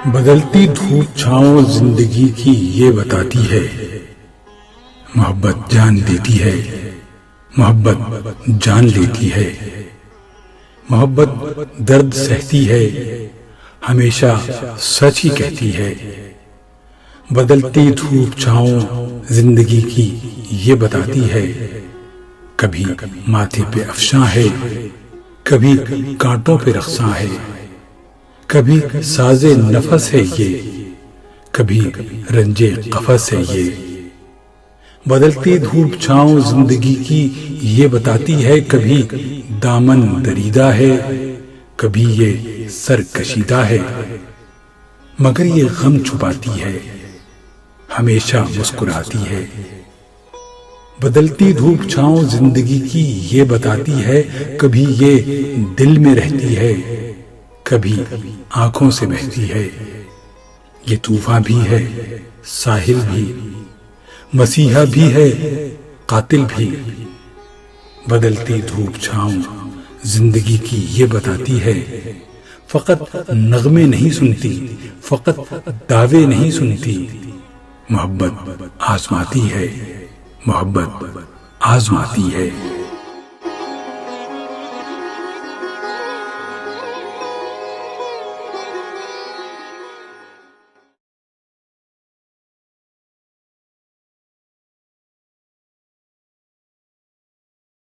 बदलती धूप छांव जिंदगी की ये बताती है, मोहब्बत जान देती है, मोहब्बत जान लेती है। मोहब्बत दर्द सहती है, हमेशा सच ही कहती है। बदलती धूप छांव जिंदगी की ये बताती है, कभी माथे पे अफशां है, कभी कांटों पे रख्सां है, कभी साजे नफस है ये, कभी रंजे कफस है ये। बदलती धूप छांव जिंदगी की ये बताती है, कभी दामन दरीदा है, कभी ये सर कशीदा है, मगर ये गम छुपाती है, हमेशा मुस्कुराती है। बदलती धूप छांव जिंदगी की ये बताती है, कभी ये दिल में रहती है, कभी आंखों से बहती है। ये तूफान भी है, साहिल भी, मसीहा भी है, कातिल भी। बदलती धूप छांव जिंदगी की ये बताती है, फकत नगमे नहीं सुनती, फकत दावे नहीं सुनती। मोहब्बत आजमाती है, मोहब्बत आजमाती है।